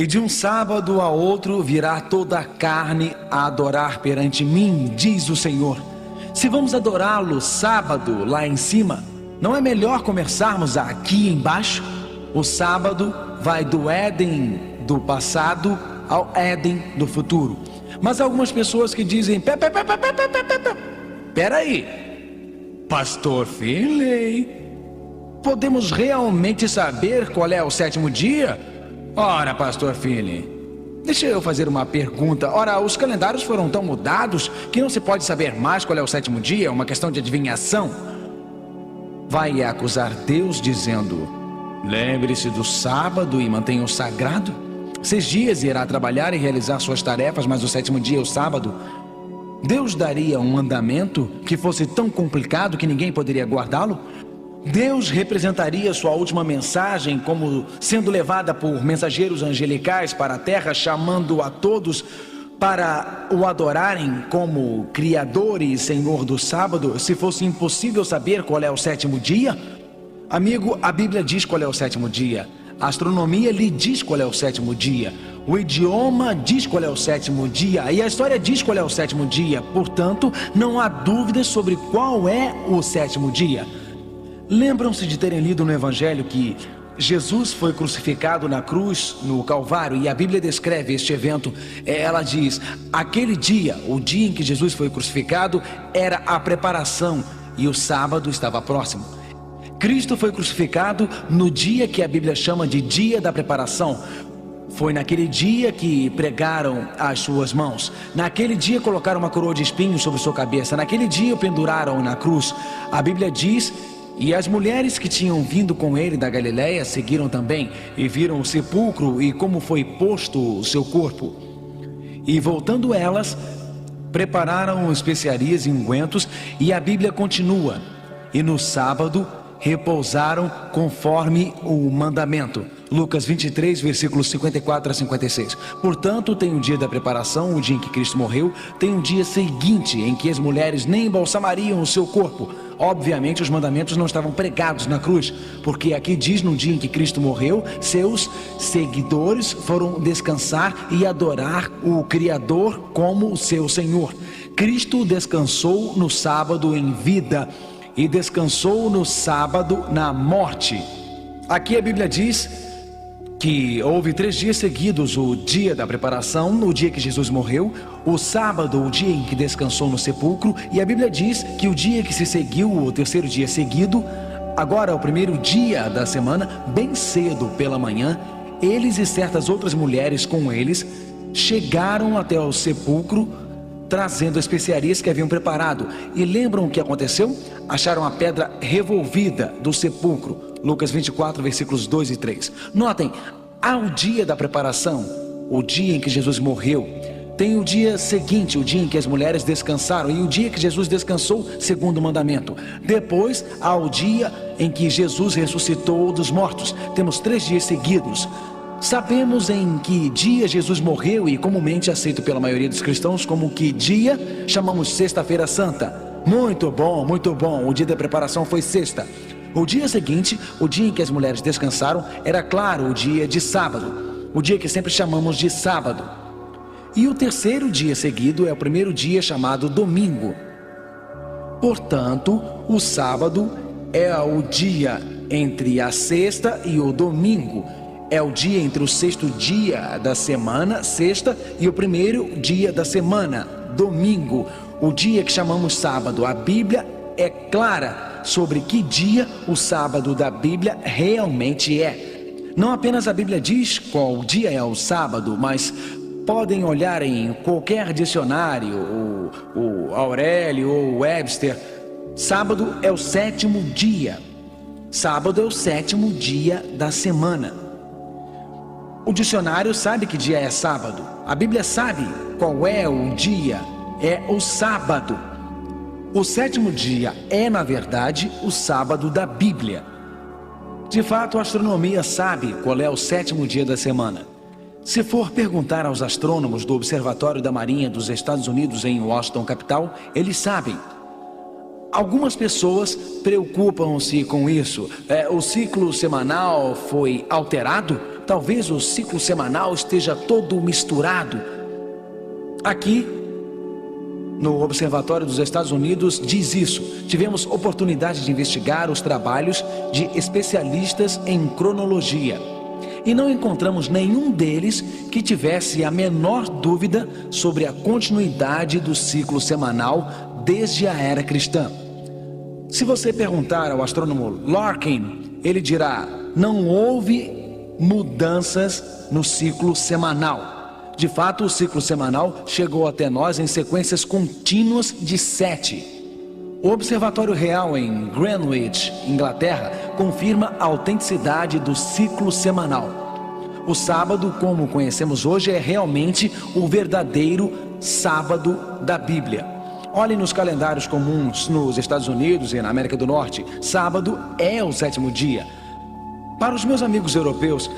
E de um sábado a outro virá toda a carne a adorar perante mim, diz o Senhor. Se vamos adorá-lo sábado lá em cima, não é melhor começarmos aqui embaixo? O sábado vai do Éden do passado ao Éden do futuro. Mas há algumas pessoas que dizem: peraí, Pastor Finley, podemos realmente saber qual é o sétimo dia? Ora, Pastor Finley, deixa eu fazer uma pergunta. Ora, os calendários foram tão mudados que não se pode saber mais qual é o sétimo dia, é uma questão de adivinhação. Vai acusar Deus dizendo: lembre-se do sábado e mantenha-o sagrado. 6 dias irá trabalhar e realizar suas tarefas, mas o sétimo dia é o sábado. Deus daria um mandamento que fosse tão complicado que ninguém poderia guardá-lo? Deus representaria sua última mensagem como sendo levada por mensageiros angelicais para a terra, chamando a todos para o adorarem como Criador e Senhor do sábado, se fosse impossível saber qual é o sétimo dia? Amigo, a Bíblia diz qual é o sétimo dia. A astronomia lhe diz qual é o sétimo dia. O idioma diz qual é o sétimo dia. E a história diz qual é o sétimo dia. Portanto, não há dúvida sobre qual é o sétimo dia. Lembram-se de terem lido no Evangelho que Jesus foi crucificado na cruz, no Calvário, e a Bíblia descreve este evento. Ela diz: aquele dia, o dia em que Jesus foi crucificado, era a preparação e o sábado estava próximo. Cristo foi crucificado no dia que a Bíblia chama de dia da preparação. Foi naquele dia que pregaram as suas mãos. Naquele dia colocaram uma coroa de espinhos sobre sua cabeça. Naquele dia o penduraram na cruz. A Bíblia diz: e as mulheres que tinham vindo com ele da Galiléia seguiram também, e viram o sepulcro e como foi posto o seu corpo. E voltando elas, prepararam especiarias e ungüentos, e a Bíblia continua: e no sábado repousaram conforme o mandamento. Lucas 23, versículos 54 a 56. Portanto, tem o dia da preparação, o dia em que Cristo morreu. Tem um dia seguinte em que as mulheres nem embalsamariam o seu corpo. Obviamente os mandamentos não estavam pregados na cruz, porque aqui diz: no dia em que Cristo morreu, seus seguidores foram descansar e adorar o Criador como o seu Senhor. Cristo descansou no sábado em vida e descansou no sábado na morte. Aqui a Bíblia diz que houve 3 dias seguidos: o dia da preparação, o dia que Jesus morreu, o sábado, o dia em que descansou no sepulcro, e a Bíblia diz que o dia que se seguiu, o 3º dia seguido, agora o 1º dia da semana, bem cedo pela manhã, eles e certas outras mulheres com eles chegaram até o sepulcro trazendo especiarias que haviam preparado. E lembram o que aconteceu? Acharam a pedra revolvida do sepulcro. Lucas 24, versículos 2 e 3. Notem, há o dia da preparação, o dia em que Jesus morreu. Tem o dia seguinte, o dia em que as mulheres descansaram, e o dia que Jesus descansou, segundo o mandamento. Depois há o dia em que Jesus ressuscitou dos mortos. Temos 3 dias seguidos. Sabemos em que dia Jesus morreu, e comumente aceito pela maioria dos cristãos como que dia chamamos Sexta-feira Santa. Muito bom, o dia da preparação foi sexta. O dia seguinte, o dia em que as mulheres descansaram, era claro, o dia de sábado, o dia que sempre chamamos de sábado. E o 3º dia seguido é o 1º dia chamado domingo. Portanto, o sábado é o dia entre a sexta e o domingo. É o dia entre o 6º dia da semana, sexta, e o 1º dia da semana, domingo, o dia que chamamos sábado. A Bíblia é clara sobre que dia o sábado da Bíblia realmente é. Não apenas a Bíblia diz qual dia é o sábado, mas podem olhar em qualquer dicionário, o Aurélio ou o Webster. Sábado é o 7º dia. Sábado é o 7º dia da semana. O dicionário sabe que dia é sábado. A Bíblia sabe qual é o dia. É o sábado. O 7º dia é, na verdade, o sábado da Bíblia. De fato, a astronomia sabe qual é o 7º dia da semana. Se for perguntar aos astrônomos do Observatório da Marinha dos Estados Unidos em Washington, capital, eles sabem. Algumas pessoas preocupam-se com isso. O ciclo semanal foi alterado? talvez o ciclo semanal esteja todo misturado. Aqui, no Observatório dos Estados Unidos, diz isso. Tivemos oportunidade de investigar os trabalhos de especialistas em cronologia e não encontramos nenhum deles que tivesse a menor dúvida sobre a continuidade do ciclo semanal desde a era cristã. Se você perguntar ao astrônomo Larkin, ele dirá: não houve mudanças no ciclo semanal. De fato, o ciclo semanal chegou até nós em sequências contínuas de 7. O Observatório Real em Greenwich, Inglaterra, confirma a autenticidade do ciclo semanal. O sábado, como conhecemos hoje, é realmente o verdadeiro sábado da Bíblia. Olhem nos calendários comuns nos Estados Unidos e na América do Norte. Sábado é o 7º dia. Para os meus amigos europeus,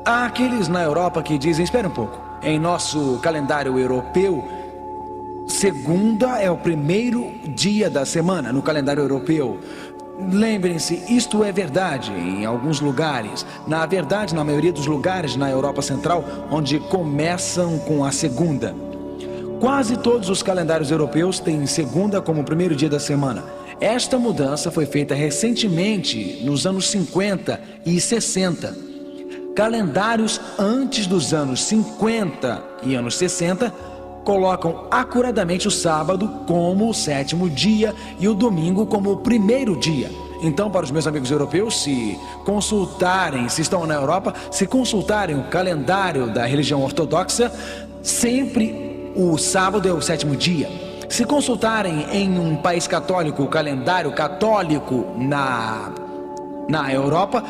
há aqueles na Europa que dizem: espera um pouco, em nosso calendário europeu, segunda é o primeiro dia da semana no calendário europeu. Lembrem-se, isto é verdade em alguns lugares. Na verdade, na maioria dos lugares na Europa Central, onde começam com a segunda. Quase todos os calendários europeus têm segunda como o primeiro dia da semana. Esta mudança foi feita recentemente, nos anos 50 e 60. Calendários antes dos anos 50 e anos 60 colocam acuradamente o sábado como o 7º dia e o domingo como o primeiro dia. Então, para os meus amigos europeus, se estão na Europa, se consultarem o calendário da religião ortodoxa, sempre o sábado é o 7º dia. Se consultarem em um país católico o calendário católico na Europa,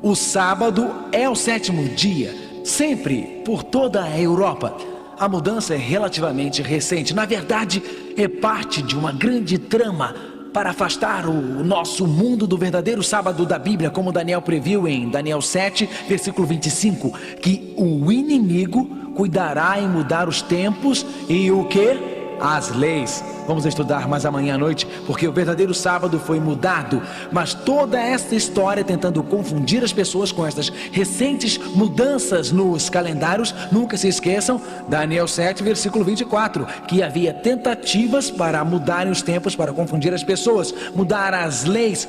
o sábado é o 7º dia, sempre, por toda a Europa. A mudança é relativamente recente. Na verdade, é parte de uma grande trama para afastar o nosso mundo do verdadeiro sábado da Bíblia, como Daniel previu em Daniel 7, versículo 25, que o inimigo cuidará em mudar os tempos e o quê? As leis. Vamos estudar mais amanhã à noite, porque o verdadeiro sábado foi mudado. Mas toda esta história tentando confundir as pessoas com estas recentes mudanças nos calendários, nunca se esqueçam, Daniel 7, versículo 24, que havia tentativas para mudarem os tempos, para confundir as pessoas, mudar as leis.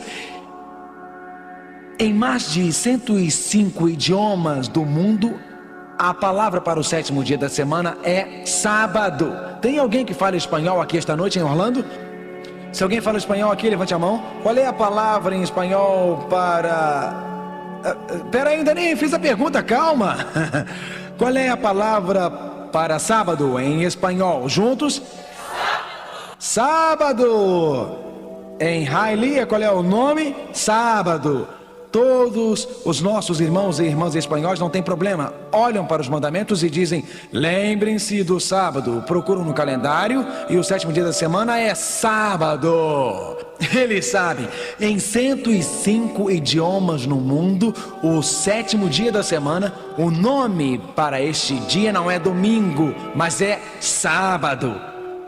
Em mais de 105 idiomas do mundo, a palavra para o 7º dia da semana é sábado. Tem alguém que fala espanhol aqui esta noite em Orlando? Se alguém fala espanhol aqui, levante a mão. Qual é a palavra em espanhol para... Pera aí, ainda nem fiz a pergunta, calma. Qual é a palavra para sábado em espanhol? Juntos? Sábado. Em Hialeah, qual é o nome? Sábado. Todos os nossos irmãos e irmãs espanhóis, não tem problema, olham para os mandamentos e dizem: lembrem-se do sábado, procuram no calendário e o 7º dia da semana é sábado. Eles sabem, em 105 idiomas no mundo, o 7º dia da semana, o nome para este dia não é domingo, mas é sábado.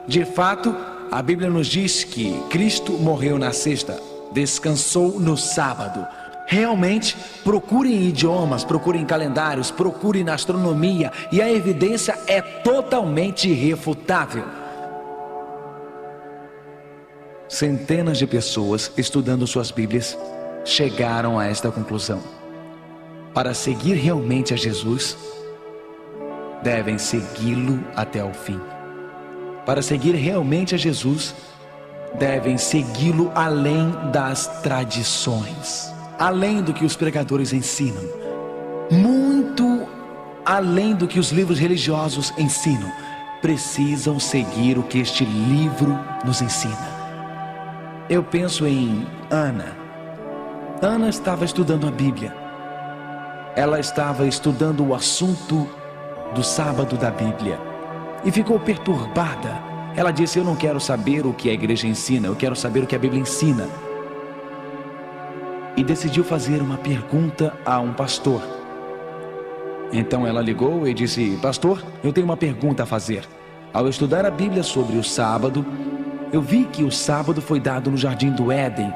De fato, a Bíblia nos diz que Cristo morreu na sexta, descansou no sábado. Realmente, procurem idiomas, procurem calendários, procurem na astronomia, e a evidência é totalmente irrefutável. Centenas de pessoas, estudando suas Bíblias, chegaram a esta conclusão: para seguir realmente a Jesus, devem segui-lo até o fim. Para seguir realmente a Jesus, devem segui-lo além das tradições, além do que os pregadores ensinam, muito além do que os livros religiosos ensinam. Precisam seguir o que este livro nos ensina. Eu penso em Ana. Ana estava estudando a Bíblia. Ela estava estudando o assunto do sábado da Bíblia e ficou perturbada. Ela disse: eu não quero saber o que a igreja ensina, eu quero saber o que a Bíblia ensina. E decidiu fazer uma pergunta a um pastor. Então ela ligou e disse: pastor, eu tenho uma pergunta a fazer. Ao estudar a Bíblia sobre o sábado, eu vi que o sábado foi dado no jardim do Éden,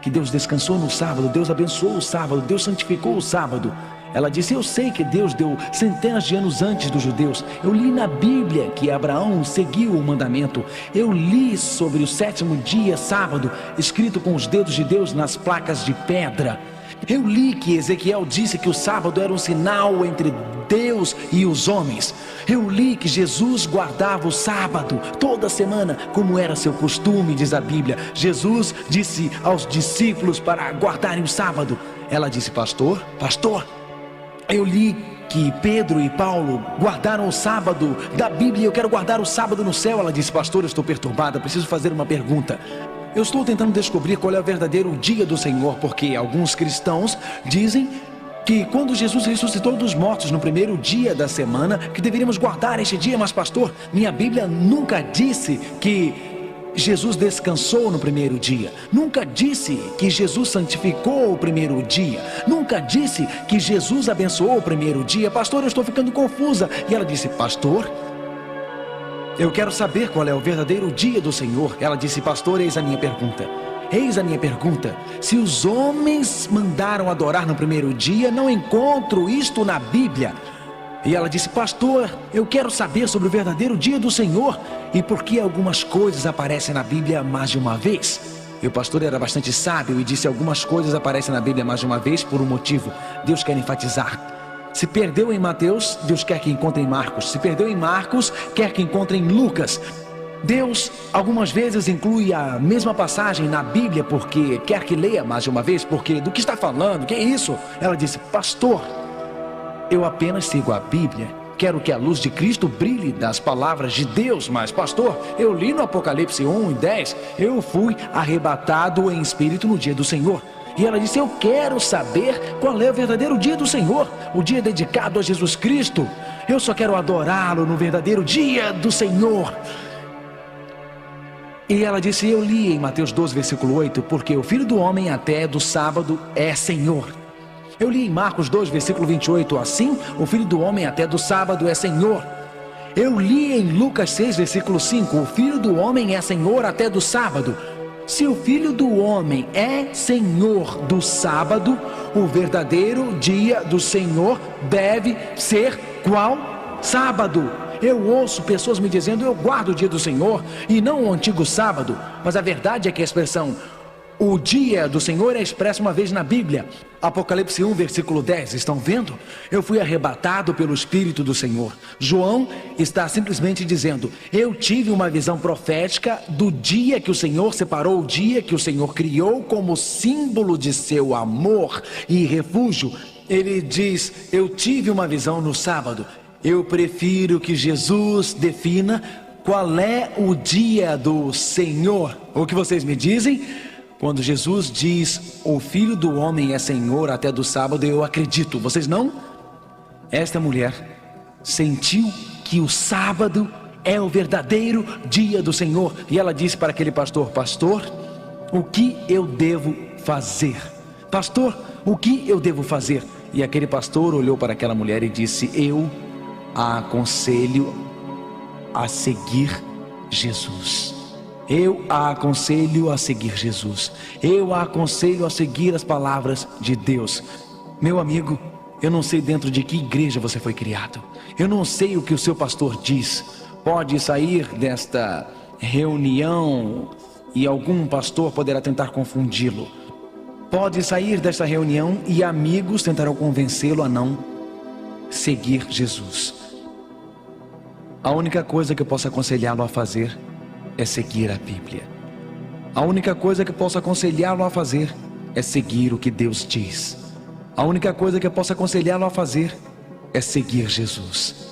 que Deus descansou no sábado, Deus abençoou o sábado, Deus santificou o sábado. Ela disse: eu sei que Deus deu centenas de anos antes dos judeus. Eu li na Bíblia que Abraão seguiu o mandamento. Eu li sobre o sétimo dia, sábado, escrito com os dedos de Deus nas placas de pedra. Eu li que Ezequiel disse que o sábado era um sinal entre Deus e os homens. Eu li que Jesus guardava o sábado toda semana, como era seu costume, diz a Bíblia. Jesus disse aos discípulos para guardarem o sábado. Ela disse: pastor, eu li que Pedro e Paulo guardaram o sábado da Bíblia. Eu quero guardar o sábado no céu. Ela disse: pastor, eu estou perturbada, preciso fazer uma pergunta. Eu estou tentando descobrir qual é o verdadeiro dia do Senhor, porque alguns cristãos dizem que quando Jesus ressuscitou dos mortos no primeiro dia da semana, que deveríamos guardar este dia. Mas pastor, minha Bíblia nunca disse que Jesus descansou no primeiro dia. Nunca disse que Jesus santificou o primeiro dia. Nunca disse que Jesus abençoou o primeiro dia. Pastor, eu estou ficando confusa. E ela disse: pastor, eu quero saber qual é o verdadeiro dia do Senhor. Ela disse: pastor, eis a minha pergunta. Se os homens mandaram adorar no primeiro dia, não encontro isto na Bíblia. E ela disse: pastor, eu quero saber sobre o verdadeiro dia do Senhor e por que algumas coisas aparecem na Bíblia mais de uma vez. E o pastor era bastante sábio e disse: algumas coisas aparecem na Bíblia mais de uma vez por um motivo. Deus quer enfatizar. Se perdeu em Mateus, Deus quer que encontre em Marcos. Se perdeu em Marcos, quer que encontre em Lucas. Deus algumas vezes inclui a mesma passagem na Bíblia porque quer que leia mais de uma vez. Porque do que está falando? Que é isso? Ela disse: pastor, eu apenas sigo a Bíblia. Quero que a luz de Cristo brilhe das palavras de Deus. Mas pastor, eu li no Apocalipse 1:10, eu fui arrebatado em espírito no dia do Senhor. E ela disse: eu quero saber qual é o verdadeiro dia do Senhor, o dia dedicado a Jesus Cristo. Eu só quero adorá-lo no verdadeiro dia do Senhor. E ela disse: eu li em Mateus 12, versículo 8, porque o Filho do Homem até do sábado é Senhor. Eu li em Marcos 2, versículo 28, assim o Filho do Homem até do sábado é Senhor. Eu li em Lucas 6, versículo 5, o Filho do Homem é Senhor até do sábado. Se o Filho do Homem é Senhor do sábado, o verdadeiro dia do Senhor deve ser qual? Sábado. Eu ouço pessoas me dizendo: eu guardo o dia do Senhor e não o antigo sábado. Mas a verdade é que a expressão o dia do Senhor é expressa uma vez na Bíblia. Apocalipse 1, versículo 10, estão vendo? Eu fui arrebatado pelo Espírito do Senhor. João está simplesmente dizendo: eu tive uma visão profética do dia que o Senhor separou, o dia que o Senhor criou como símbolo de seu amor e refúgio. Ele diz: eu tive uma visão no sábado. Eu prefiro que Jesus defina qual é o dia do Senhor. O que vocês me dizem? Quando Jesus diz: o Filho do Homem é Senhor até do sábado, eu acredito. Vocês não? Esta mulher sentiu que o sábado é o verdadeiro dia do Senhor. E ela disse para aquele pastor: pastor, o que eu devo fazer? Pastor, o que eu devo fazer? E aquele pastor olhou para aquela mulher e disse: eu a aconselho a seguir Jesus. Eu a aconselho a seguir Jesus. Eu a aconselho a seguir as palavras de Deus. Meu amigo, eu não sei dentro de que igreja você foi criado. Eu não sei o que o seu pastor diz. Pode sair desta reunião e algum pastor poderá tentar confundi-lo. Pode sair desta reunião e amigos tentarão convencê-lo a não seguir Jesus. A única coisa que eu posso aconselhá-lo a fazer é seguir a Bíblia. A única coisa que eu posso aconselhá-lo a fazer é seguir o que Deus diz. A única coisa que eu posso aconselhá-lo a fazer é seguir Jesus.